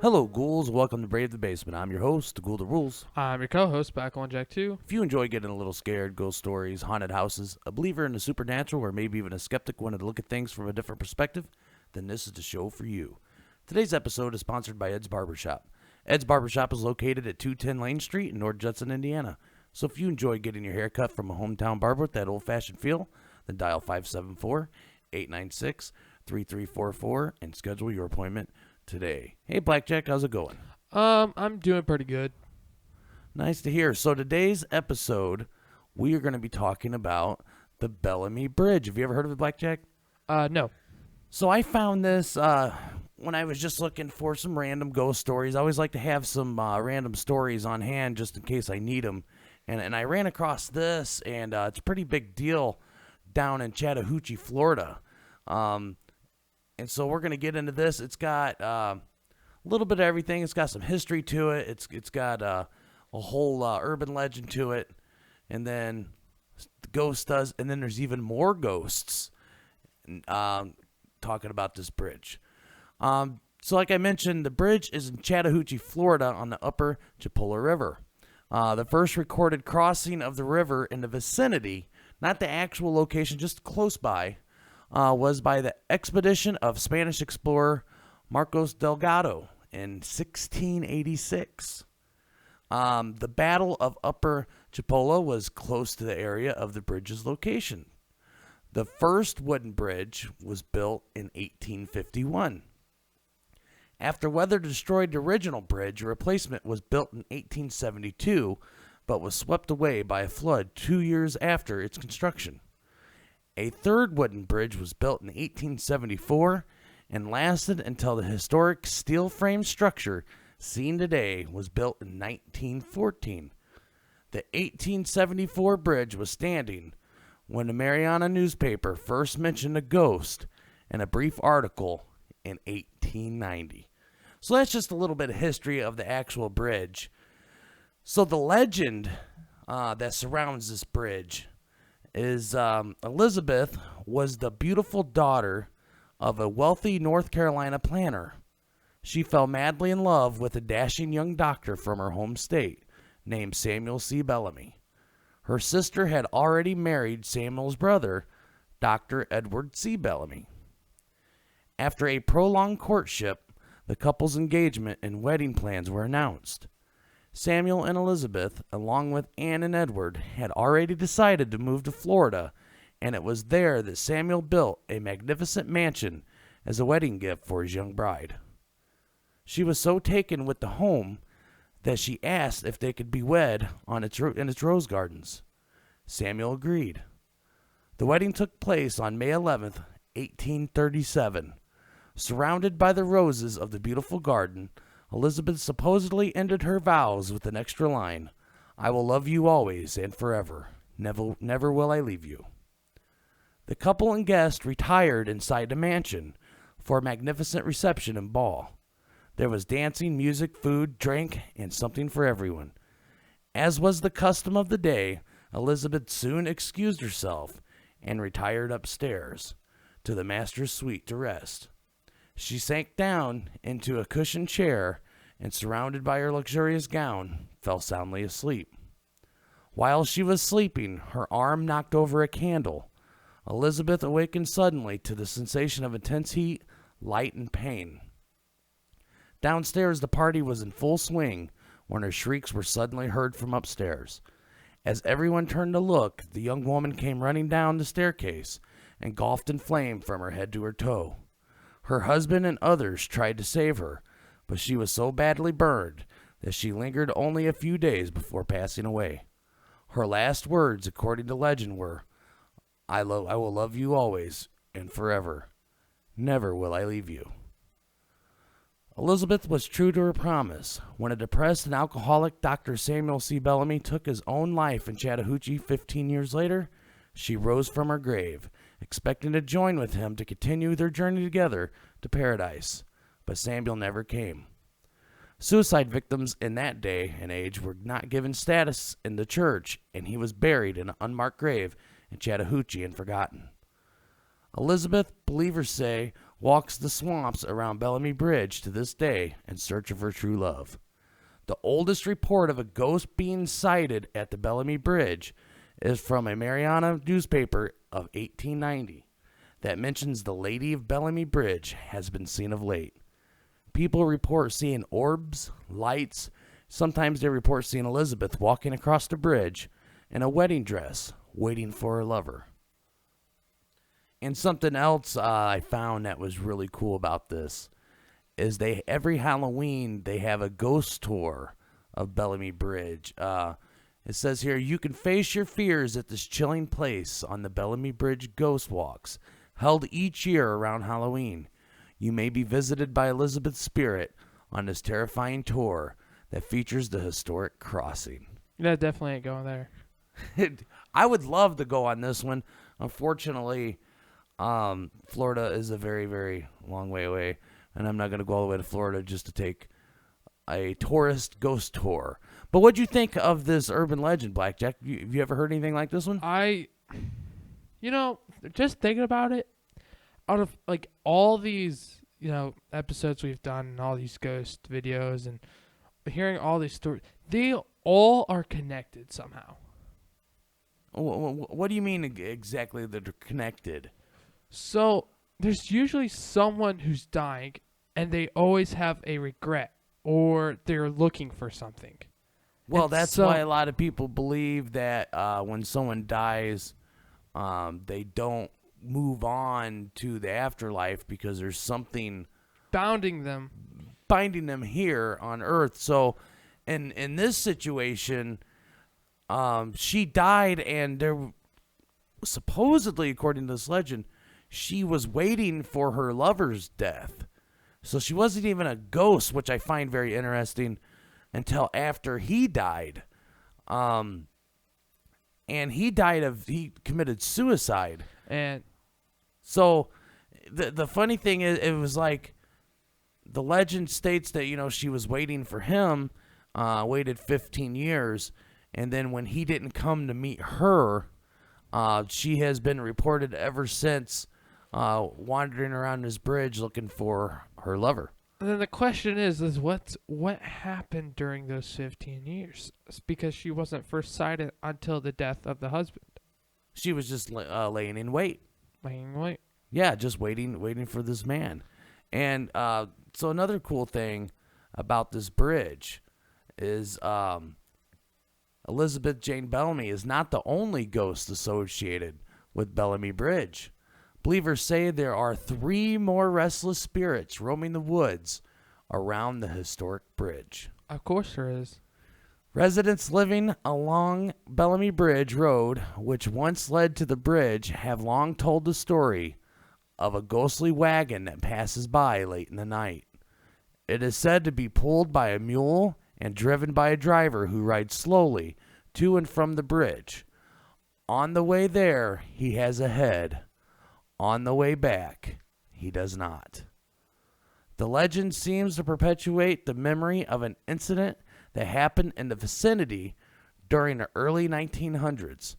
Hello, ghouls. Welcome to Brave the Basement. I'm your host, Ghoul the Rules. I'm your co-host, back on Jack 2. If you enjoy getting a little scared, ghost stories, haunted houses, a believer in the supernatural, or maybe even a skeptic wanting to look at things from a different perspective, then this is the show for you. Today's episode is sponsored by Ed's Barbershop. Ed's Barbershop is located at 210 Lane Street in North Judson, Indiana. So if you enjoy getting your hair cut from a hometown barber with that old-fashioned feel, then dial 574-896-3344 and schedule your appointment today. Hey, Blackjack, how's it going? I'm doing pretty good. Nice to hear. So today's episode, we are going to be talking about the Bellamy Bridge. Have you ever heard of it, Blackjack? No. So I found this when I was just looking for some random ghost stories. I always like to have some random stories on hand just in case I need them. And I ran across this, and it's a pretty big deal down in Chattahoochee, Florida. And so we're going to get into this. It's got a little bit of everything. It's got some history to it. It's got a whole urban legend to it. And then the ghost does. And then there's even more ghosts talking about this bridge. So like I mentioned, the bridge is in Chattahoochee, Florida on the upper Chipola River. The first recorded crossing of the river in the vicinity, not the actual location, just close by, was by the expedition of Spanish explorer Marcos Delgado in 1686. The Battle of Upper Chipola was close to the area of the bridge's location. The first wooden bridge was built in 1851. After weather destroyed the original bridge, a replacement was built in 1872, but was swept away by a flood 2 years after its construction. A third wooden bridge was built in 1874 and lasted until the historic steel frame structure seen today was built in 1914. The 1874 bridge was standing when the Mariana newspaper first mentioned a ghost in a brief article in 1890. So that's just a little bit of history of the actual bridge. So the legend that surrounds this bridge is Elizabeth was the beautiful daughter of a wealthy North Carolina planter. She fell madly in love with a dashing young doctor from her home state named Samuel C. Bellamy. Her sister had already married Samuel's brother, Dr. Edward C. Bellamy. After a prolonged courtship, the couple's engagement and wedding plans were announced. Samuel and Elizabeth, along with Anne and Edward, had already decided to move to Florida, and it was there that Samuel built a magnificent mansion as a wedding gift for his young bride. She was so taken with the home that she asked if they could be wed in its rose gardens. Samuel agreed. The wedding took place on May 11th, 1837. Surrounded by the roses of the beautiful garden, Elizabeth supposedly ended her vows with an extra line, "I will love you always and forever. Never will I leave you." The couple and guests retired inside the mansion for a magnificent reception and ball. There was dancing, music, food, drink, and something for everyone. As was the custom of the day, Elizabeth soon excused herself and retired upstairs to the master's suite to rest. She sank down into a cushioned chair and, surrounded by her luxurious gown, fell soundly asleep. While she was sleeping, her arm knocked over a candle. Elizabeth awakened suddenly to the sensation of intense heat, light, and pain. Downstairs, the party was in full swing when her shrieks were suddenly heard from upstairs. As everyone turned to look, the young woman came running down the staircase, engulfed in flame from her head to her toe. Her husband and others tried to save her, but she was so badly burned that she lingered only a few days before passing away. Her last words, according to legend, were, I will love you always and forever. Never will I leave you." Elizabeth was true to her promise. When a depressed and alcoholic Dr. Samuel C. Bellamy took his own life in Chattahoochee 15 years later, she rose from her grave, expecting to join with him to continue their journey together to paradise. But Samuel never came. Suicide victims in that day and age were not given status in the church, and he was buried in an unmarked grave in Chattahoochee and forgotten. Elizabeth, believers say, walks the swamps around Bellamy Bridge to this day in search of her true love. The oldest report of a ghost being sighted at the Bellamy Bridge is from a Mariana newspaper of 1890 that mentions the Lady of Bellamy Bridge has been seen of late. People report seeing orbs, lights. Sometimes they report seeing Elizabeth walking across the bridge in a wedding dress, waiting for her lover. And something else I found that was really cool about this is every Halloween they have a ghost tour of Bellamy Bridge. It says here, you can face your fears at this chilling place on the Bellamy Bridge Ghost Walks, held each year around Halloween. You may be visited by Elizabeth's spirit on this terrifying tour that features the historic crossing. Yeah, definitely ain't going there. I would love to go on this one. Unfortunately, Florida is a very, very long way away, and I'm not going to go all the way to Florida just to take a tourist ghost tour. But what'd you think of this urban legend, Blackjack? Have you ever heard anything like this one? Just thinking about it, out of like all these, episodes we've done and all these ghost videos and hearing all these stories, they all are connected somehow. What do you mean exactly that they're connected? So there's usually someone who's dying and they always have a regret or they're looking for something. Well, And that's so- why a lot of people believe that when someone dies, they don't move on to the afterlife because there's something Bounding them. binding them here on Earth. So in this situation, she died, and there supposedly, according to this legend, she was waiting for her lover's death. So she wasn't even a ghost, which I find very interesting, until after he died. And he committed suicide. And So the funny thing is, it was like the legend states that, she was waiting for him, waited 15 years. And then when he didn't come to meet her, she has been reported ever since wandering around this bridge looking for her lover. then the question is what happened during those 15 years? It's because she wasn't first sighted until the death of the husband. She was just laying in wait. Wait. Yeah, just waiting for this man. And so another cool thing about this bridge is Elizabeth Jane Bellamy is not the only ghost associated with Bellamy Bridge. Believers say there are 3 more restless spirits roaming the woods around the historic bridge. Of course there is. Residents living along Bellamy Bridge Road, which once led to the bridge, have long told the story of a ghostly wagon that passes by late in the night. It is said to be pulled by a mule and driven by a driver who rides slowly to and from the bridge. On the way there, he has a head. On the way back, he does not. The legend seems to perpetuate the memory of an incident that happened in the vicinity during the early 1900s.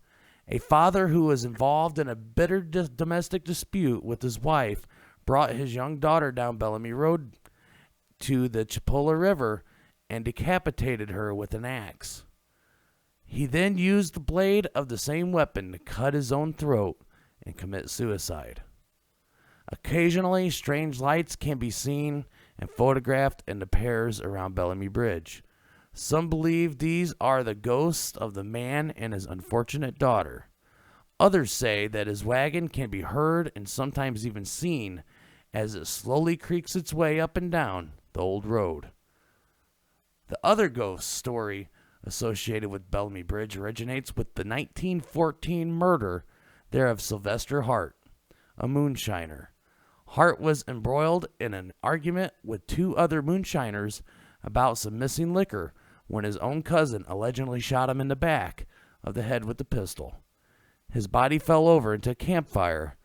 A father who was involved in a bitter domestic dispute with his wife brought his young daughter down Bellamy Road to the Chipola River and decapitated her with an axe. He then used the blade of the same weapon to cut his own throat and commit suicide. Occasionally, strange lights can be seen and photographed in the pairs around Bellamy Bridge. Some believe these are the ghosts of the man and his unfortunate daughter. Others say that his wagon can be heard and sometimes even seen as it slowly creaks its way up and down the old road. The other ghost story associated with Bellamy Bridge originates with the 1914 murder there of Sylvester Hart, a moonshiner. Hart was embroiled in an argument with 2 other moonshiners about some missing liquor when his own cousin allegedly shot him in the back of the head with a pistol. His body fell over into a campfire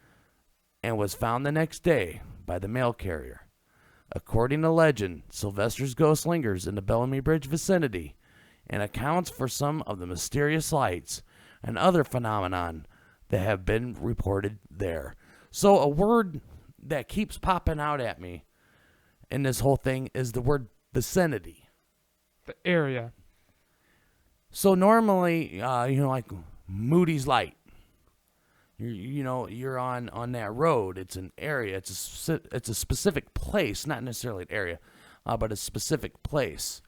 and was found the next day by the mail carrier. According to legend, Sylvester's ghost lingers in the Bellamy Bridge vicinity and accounts for some of the mysterious lights and other phenomenon that have been reported there. So a word that keeps popping out at me in this whole thing is the word vicinity. The area. So normally, like Moody's Light, you're on that road. It's an area. It's a specific place, not necessarily an area, but a specific place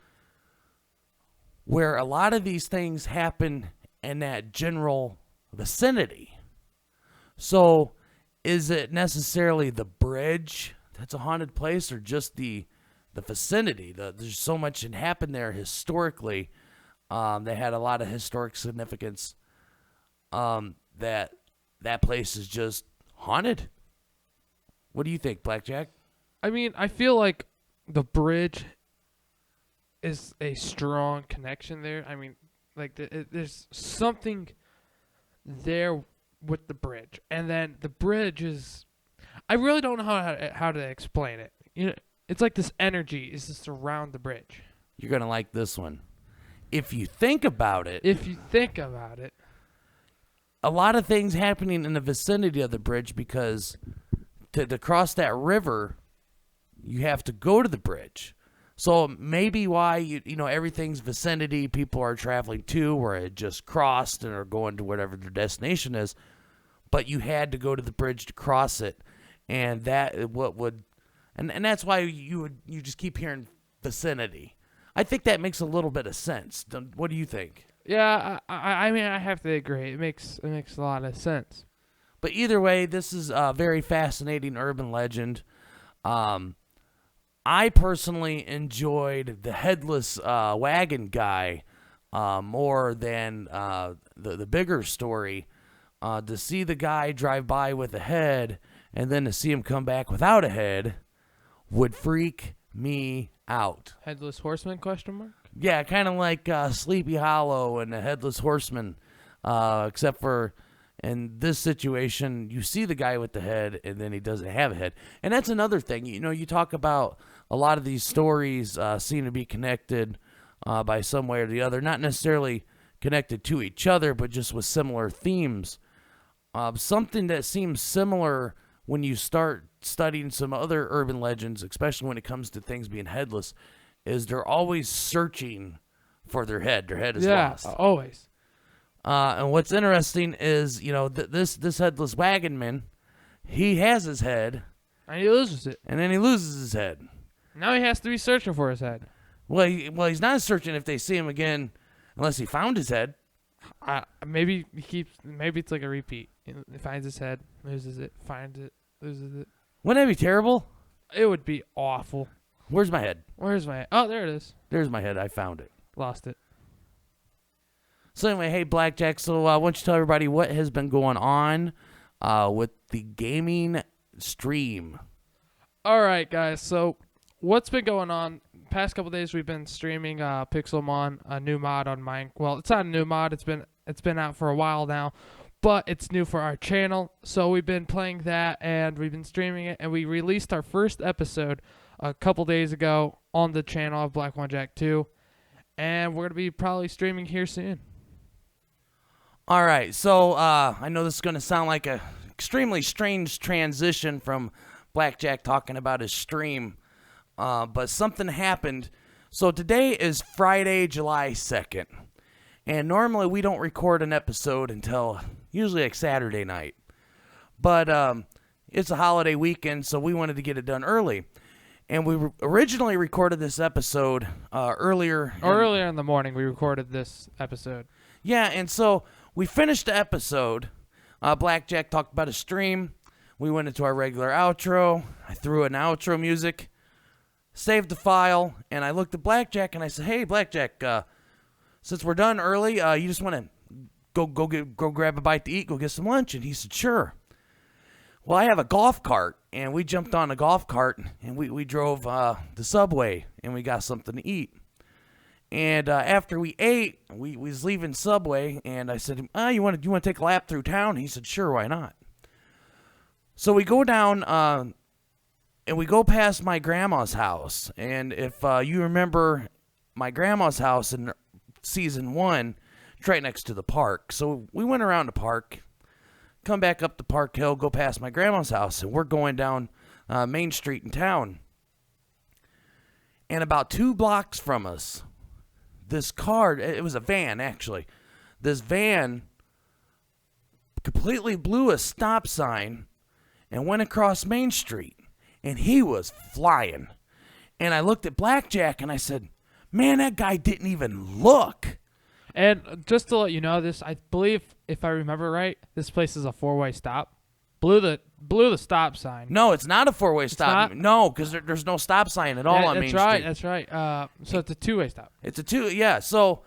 where a lot of these things happen in that general vicinity. So is it necessarily the bridge that's a haunted place, or just the vicinity? There's so much that happened there historically. They had a lot of historic significance. That place is just haunted. What do you think, Blackjack? I mean, I feel like the bridge is a strong connection there. I mean, like there's something there with the bridge, and then the bridge is. I really don't know how to explain it. It's like this energy is just around the bridge. You're gonna like this one. If you think about it, a lot of things happening in the vicinity of the bridge, because to cross that river, you have to go to the bridge. So maybe why everything's vicinity, people are traveling to where it just crossed and are going to whatever their destination is, but you had to go to the bridge to cross it, and that's why you just keep hearing vicinity. I think that makes a little bit of sense. What do you think? Yeah, I mean, I have to agree. It makes a lot of sense. But either way, this is a very fascinating urban legend. I personally enjoyed the headless wagon guy more than the bigger story. To see the guy drive by with a head and then to see him come back without a head would freak me out. Headless Horseman ? Yeah, kind of like Sleepy Hollow and the Headless Horseman, except for in this situation, you see the guy with the head and then he doesn't have a head. And that's another thing. You talk about a lot of these stories seem to be connected by some way or the other, not necessarily connected to each other, but just with similar themes. Something that seems similar when you start studying some other urban legends, especially when it comes to things being headless, is they're always searching for their head. Their head is lost. Yeah, always. And what's interesting is, this headless wagon man, he has his head. And he loses it. And then he loses his head. Now he has to be searching for his head. Well, he's not searching if they see him again, unless he found his head. Maybe it's like a repeat. He finds his head, loses it, finds it, loses it. Wouldn't that be terrible? It would be awful. Where's my head? Oh, there it is. There's my head. I found it. Lost it. So anyway, hey, Blackjack, so why don't you tell everybody what has been going on with the gaming stream? All right, guys. So what's been going on? Past couple days, we've been streaming Pixelmon, a new mod on mine. Well, it's not a new mod. It's been out for a while now, but it's new for our channel. So we've been playing that, and we've been streaming it, and we released our first episode a couple days ago on the channel of Black One Jack 2, and we're going to be probably streaming here soon. All right, so I know this is going to sound like a extremely strange transition from Blackjack talking about his stream, but something happened. So today is Friday, July 2nd, and normally we don't record an episode until usually like Saturday night, but it's a holiday weekend, so we wanted to get it done early. And we originally recorded this episode earlier in the morning. We recorded this episode. Yeah, and so we finished the episode. Blackjack talked about a stream. We went into our regular outro. I threw in outro music, saved the file, and I looked at Blackjack and I said, "Hey, Blackjack, since we're done early, you just want to go grab a bite to eat, go get some lunch?" And he said, "Sure." Well, I have a golf cart, and we jumped on a golf cart, and we drove the Subway, and we got something to eat. And after we ate, we was leaving Subway, and I said, you want to take a lap through town?" He said, "Sure, why not?" So we go down, and we go past my grandma's house. And if you remember my grandma's house in season 1, it's right next to the park. So we went around the park, come back up the Park Hill, go past my grandma's house, and we're going down main street in town. And about 2 blocks from us, this car, it was a van actually, this van completely blew a stop sign and went across Main Street. And he was flying. And I looked at Blackjack and I said, man, that guy didn't even look. And just to let you know, this, I believe, if I remember right, this place is a 4-way stop. Blew the stop sign. No, it's not a 4-way stop. Not? No, because there's no stop sign at all on Main Street. That's right. So it's a 2-way stop. It's a 2, yeah. So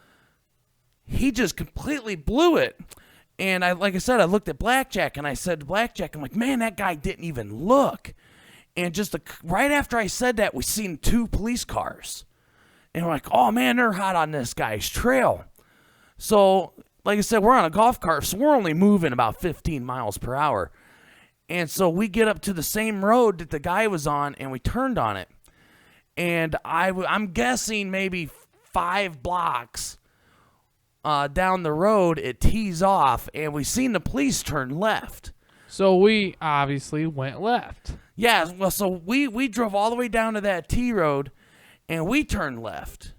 he just completely blew it. And like I said, I looked at Blackjack and I said to Blackjack, I'm like, man, that guy didn't even look. And just right after I said that, we seen 2 police cars. And we're like, oh man, they're hot on this guy's trail. So, like I said, we're on a golf cart, so we're only moving about 15 miles per hour. And so we get up to the same road that the guy was on, and we turned on it. And I'm guessing maybe 5 blocks down the road, it tees off, and we seen the police turn left. So we obviously went left. Yeah, well, so we drove all the way down to that T road, and we turned left.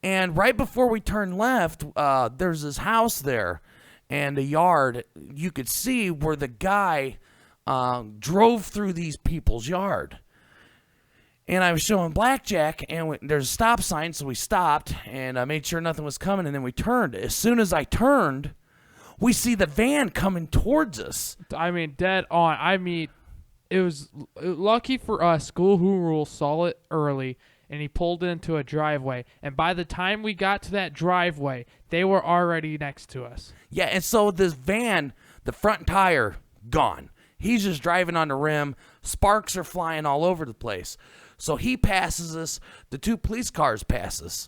And right before we turned left, there's this house there and a yard. You could see where the guy drove through these people's yard. And I was showing Blackjack, and there's a stop sign, so we stopped, and I made sure nothing was coming, and then we turned. As soon as I turned, we see the van coming towards us. I mean, dead on. I mean, it was lucky for us. School Who Rules saw it early, and he pulled into a driveway. And by the time we got to that driveway, they were already next to us. Yeah, and so this van, the front tire, gone. He's just driving on the rim. Sparks are flying all over the place. So he passes us. The 2 police cars pass us.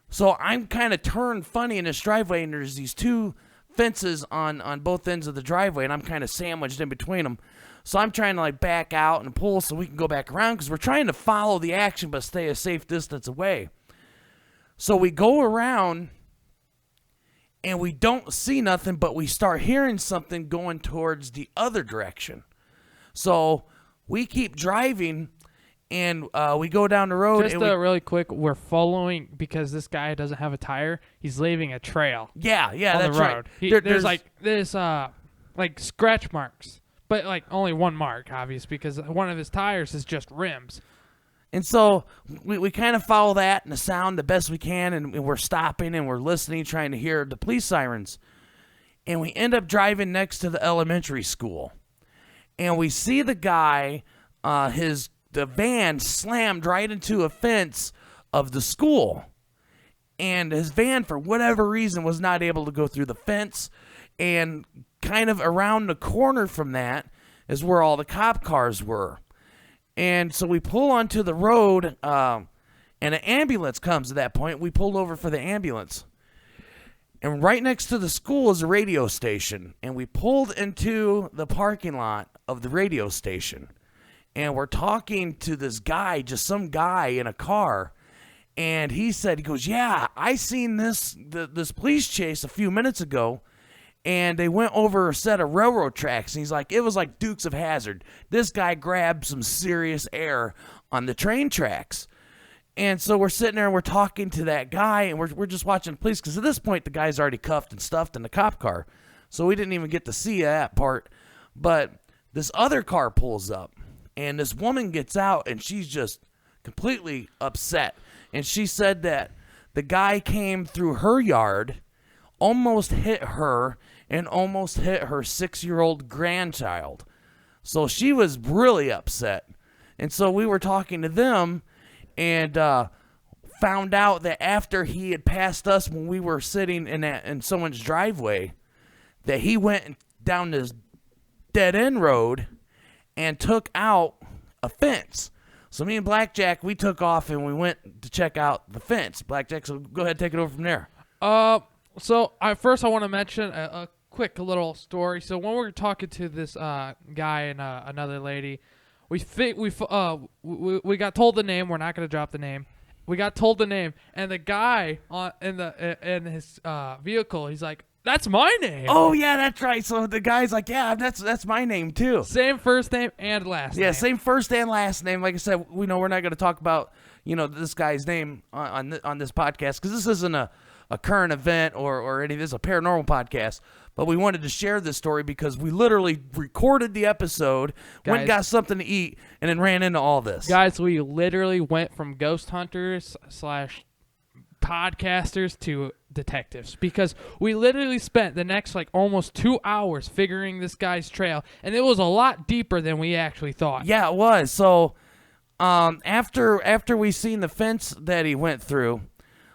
So I'm kind of turned funny in this driveway, and there's these 2 fences on both ends of the driveway, and I'm kind of sandwiched in between them. So I'm trying to like back out and pull so we can go back around because we're trying to follow the action but stay a safe distance away. So we go around, and we don't see nothing, but we start hearing something going towards the other direction. So we keep driving, and we go down the road. Just really quick, we're following because this guy doesn't have a tire. He's leaving a trail. Yeah, on that's the road. right. There's like this like scratch marks, but like only one mark, obvious, because one of his tires is just rims. And so we kind of follow that and the sound the best we can, and we're stopping and we're listening, trying to hear the police sirens. And we end up driving next to the elementary school. And we see the guy, the van slammed right into a fence of the school. And his van, for whatever reason, was not able to go through the fence. And kind of around the corner from that is where all the cop cars were. And so we pull onto the road, and an ambulance comes at that point. We pulled over for the ambulance. And right next to the school is a radio station. And we pulled into the parking lot of the radio station. And we're talking to this guy, just some guy in a car. And he goes, yeah, I seen this police chase a few minutes ago. And they went over a set of railroad tracks. And he's like, it was like Dukes of Hazzard. This guy grabbed some serious air on the train tracks. And so we're sitting there and we're talking to that guy. And we're just watching the police. Because at this point, the guy's already cuffed and stuffed in the cop car. So we didn't even get to see that part. But this other car pulls up. And this woman gets out. And she's just completely upset. And she said that the guy came through her yard, almost hit her, and almost hit her 6-year-old grandchild. So she was really upset. And so we were talking to them and found out that after he had passed us when we were sitting in someone's driveway, that he went down this dead-end road and took out a fence. So me and Blackjack, we took off and we went to check out the fence. Blackjack, so go ahead and take it over from there. So first I want to mention a quick little story. So when we were talking to this guy and another lady, we got told the name. We're not going to drop the name. We got told the name, and the guy in his vehicle, he's like, That's my name. Oh yeah, that's right. So the guy's like, yeah, that's my name too. Same first name and last name. Yeah, same first and last name. Like I said, we know we're not going to talk about this guy's name on this podcast because this isn't a current event or any. This is a paranormal podcast. But we wanted to share this story because we literally recorded the episode, went and got something to eat, and then ran into all this. Guys, we literally went from ghost hunters / podcasters to detectives because we literally spent the next almost 2 hours figuring this guy's trail, and it was a lot deeper than we actually thought. Yeah, it was. So after we seen the fence that he went through,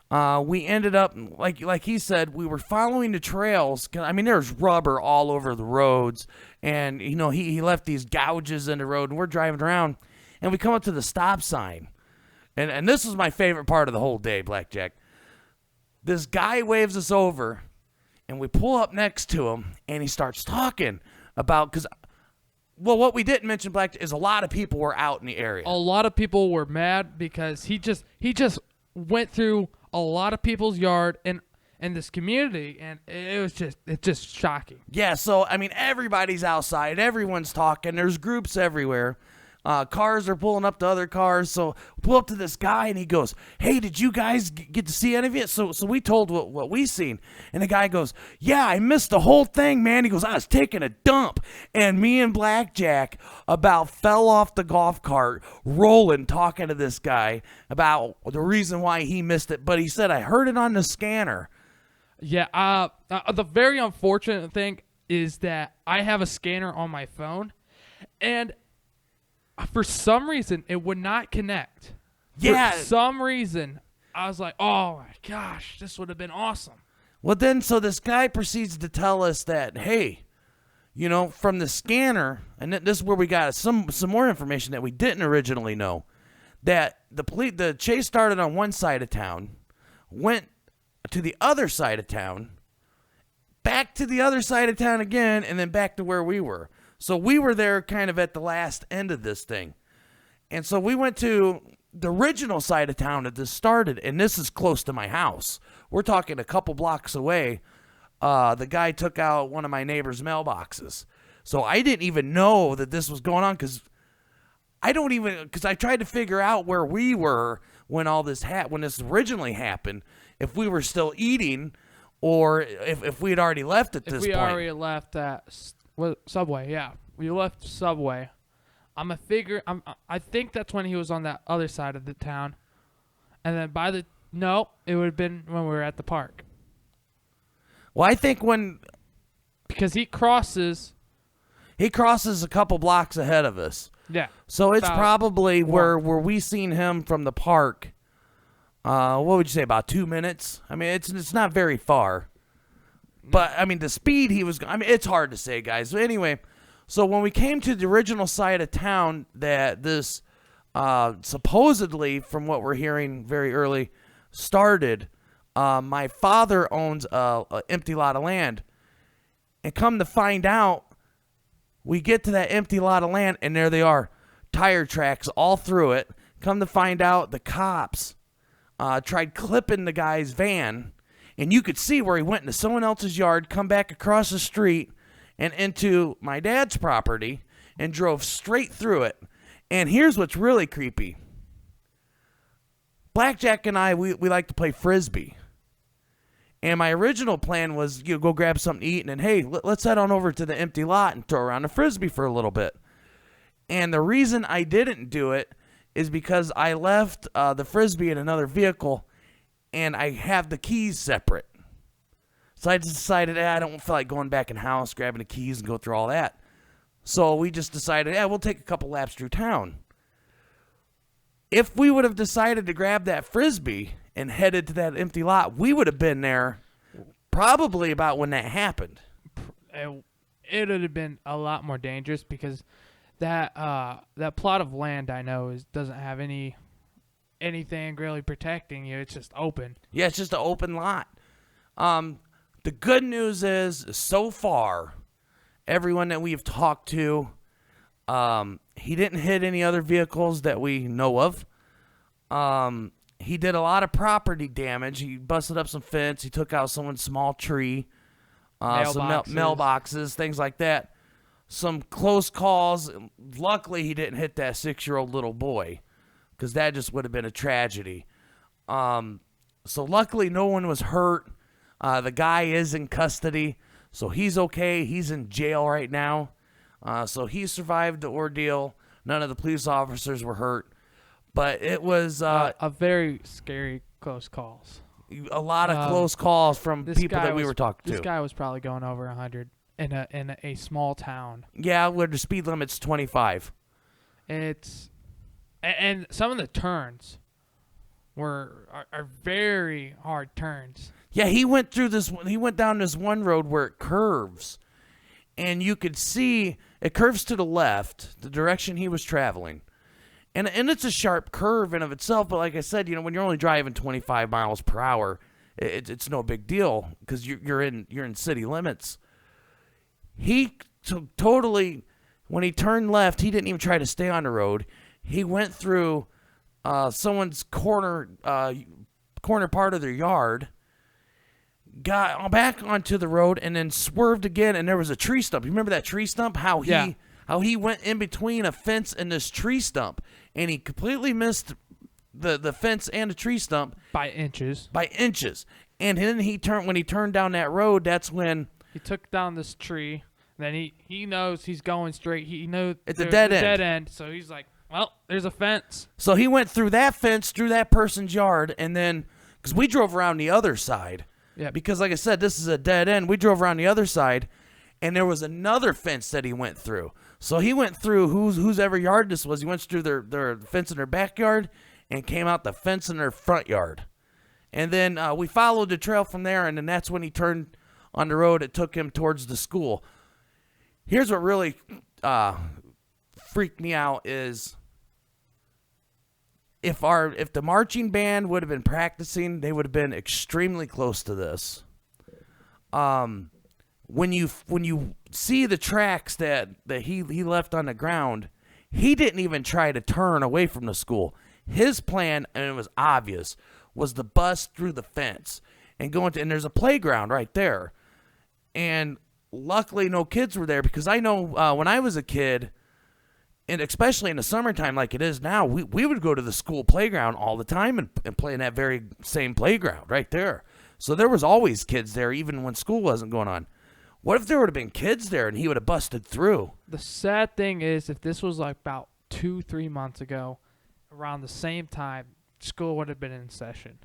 we ended up like he said, we were following the trails. I mean, there's rubber all over the roads, and he left these gouges in the road, and we're driving around, and we come up to the stop sign. And this was my favorite part of the whole day, Blackjack. This guy waves us over, and we pull up next to him, and he starts talking about, what we didn't mention, Blackjack, is a lot of people were out in the area. A lot of people were mad because he just went through a lot of people's yard in this community, and it's just shocking. Yeah, so, I mean, everybody's outside. Everyone's talking. There's groups everywhere. Cars are pulling up to other cars. So we pull up to this guy, and he goes, hey, did you guys get to see any of it? So we told what we seen. And the guy goes, yeah, I missed the whole thing, man. He goes, I was taking a dump. And me and Blackjack about fell off the golf cart, rolling, talking to this guy about the reason why he missed it. But he said, I heard it on the scanner. Yeah, the very unfortunate thing is that I have a scanner on my phone, and for some reason, it would not connect. Yeah. For some reason, I was like, oh my gosh, this would have been awesome. Well, then, so this guy proceeds to tell us that, hey, from the scanner, and this is where we got some more information that we didn't originally know, that the chase started on one side of town, went to the other side of town, back to the other side of town again, and then back to where we were. So we were there kind of at the last end of this thing. And so we went to the original side of town that this started, and this is close to my house. We're talking a couple blocks away. The guy took out one of my neighbor's mailboxes. So I didn't even know that this was going on because I tried to figure out where we were when all this when this originally happened, if we were still eating or if we had already left at this point. If we already left that Subway, yeah. We left Subway. I think that's when he was on that other side of the town. And then it would have been when we were at the park. Well, I think because he crosses a couple blocks ahead of us. Yeah. So it's probably where we seen him from the park. What would you say, about 2 minutes? I mean, it's not very far. But, I mean, the speed it's hard to say, guys. But anyway, so when we came to the original side of town that this supposedly, from what we're hearing very early, started, my father owns a empty lot of land. And come to find out, we get to that empty lot of land, and there they are, tire tracks all through it. Come to find out, the cops tried clipping the guy's van. And you could see where he went into someone else's yard, come back across the street and into my dad's property and drove straight through it. And here's what's really creepy. Blackjack and I, we like to play Frisbee. And my original plan was go grab something to eat and then, hey, let's head on over to the empty lot and throw around a Frisbee for a little bit. And the reason I didn't do it is because I left the Frisbee in another vehicle, and I have the keys separate. So I just decided, I don't feel like going back in the house, grabbing the keys and go through all that. So we just decided, we'll take a couple laps through town. If we would have decided to grab that Frisbee and headed to that empty lot, we would have been there probably about when that happened. It would have been a lot more dangerous because that plot of land I know doesn't have anything really protecting you. It's just open. Yeah, it's just an open lot. The good news is, so far, everyone that we've talked to, he didn't hit any other vehicles that we know of. He did a lot of property damage. He busted up some fence. He took out someone's small tree. some Mailboxes. mailboxes, things like that. Some close calls. Luckily, he didn't hit that 6-year-old little boy, because that just would have been a tragedy. So luckily, no one was hurt. The guy is in custody, so he's okay. He's in jail right now. So he survived the ordeal. None of the police officers were hurt. But it was a very scary close calls. a lot of close calls from people that we were talking to. This guy was probably going over 100 in a small town. Yeah, where the speed limit's 25. And some of the turns are very hard turns. Yeah, he went down this one road where it curves, and you could see it curves to the left, the direction he was traveling. And it's a sharp curve in of itself, but like I said, when you're only driving 25 miles per hour, it's no big deal because you're in city limits. He totally, when he turned left, he didn't even try to stay on the road. He went through someone's corner part of their yard, got back onto the road, and then swerved again. And there was a tree stump. You remember that tree stump? How he went in between a fence and this tree stump, and he completely missed the fence and the tree stump by inches. And then when he turned down that road, that's when he took down this tree. Then he knows he's going straight. He knows it's a dead end. So he's like, well, there's a fence. So he went through that fence, through that person's yard, and then because we drove around the other side. Yeah. Because like I said, this is a dead end. We drove around the other side, and there was another fence that he went through. So he went through whose ever yard this was. He went through their fence in their backyard and came out the fence in their front yard. And then we followed the trail from there, and then that's when he turned on the road. It took him towards the school. Here's what really freaked me out is if the marching band would have been practicing, they would have been extremely close to this. When you see the tracks that he left on the ground, he didn't even try to turn away from the school. His plan, and it was obvious, was to bust through the fence and go into, and there's a playground right there. And luckily no kids were there, because I know when I was a kid, and especially in the summertime like it is now, we would go to the school playground all the time and play in that very same playground right there. So there was always kids there even when school wasn't going on. What if there would have been kids there and he would have busted through? The sad thing is, if this was like about 2-3 months ago, around the same time, school would have been in session.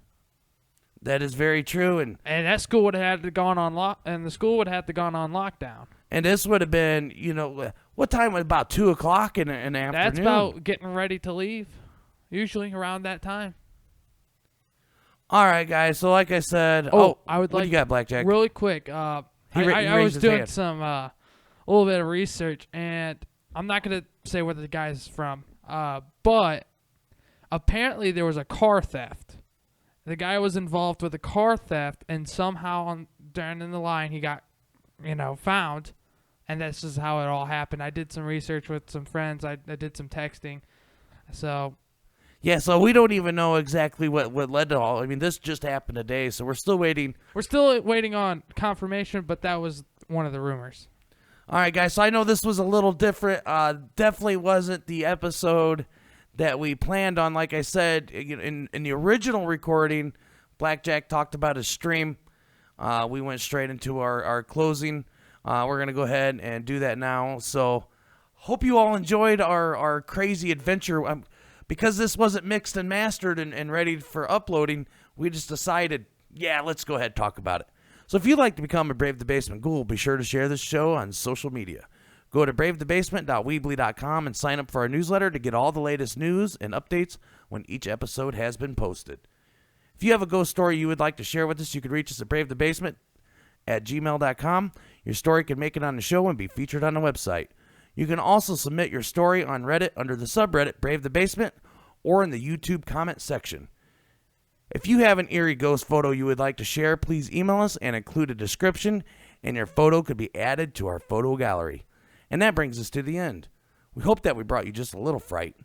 That is very true, and that school would have had to gone on the school would have had to gone on lockdown. And this would have been, what time? About 2:00 in the afternoon. That's about getting ready to leave, usually around that time. All right, guys. So like I said, I would what like you got, Blackjack? Really quick. I was doing some a little bit of research, and I'm not gonna say where the guy's from, but apparently there was a car theft. The guy was involved with a car theft, and somehow down the line he got, found, and this is how it all happened. I did some research with some friends. I did some texting, so. Yeah, so we don't even know exactly what led to all. I mean, this just happened today, so we're still waiting. We're still waiting on confirmation, but that was one of the rumors. All right, guys, so I know this was a little different. Definitely wasn't the episode that we planned on. Like I said, in the original recording, Blackjack talked about his stream. We went straight into our closing. We're going to go ahead and do that now. So hope you all enjoyed our crazy adventure. Because this wasn't mixed and mastered and ready for uploading, we just decided, let's go ahead and talk about it. So if you'd like to become a Brave the Basement Ghoul, be sure to share this show on social media. Go to bravethebasement.weebly.com and sign up for our newsletter to get all the latest news and updates when each episode has been posted. If you have a ghost story you would like to share with us, you can reach us at bravethebasement@gmail.com. Your story can make it on the show and be featured on the website. You can also submit your story on Reddit under the subreddit Brave the Basement or in the YouTube comment section. If you have an eerie ghost photo you would like to share, please email us and include a description, and your photo could be added to our photo gallery. And that brings us to the end. We hope that we brought you just a little fright.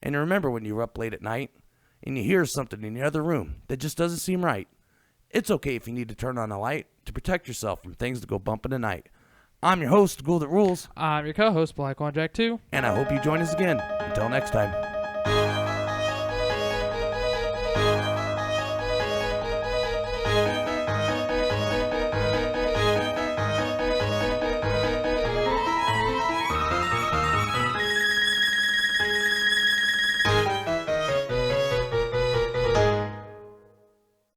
And remember, when you're up late at night and you hear something in the other room that just doesn't seem right, It's okay if you need to turn on a light to protect yourself from things that go bump in the night. I'm your host, Ghoul That Rules. I'm your co-host, Black One Jack 2. And I hope you join us again. Until next time.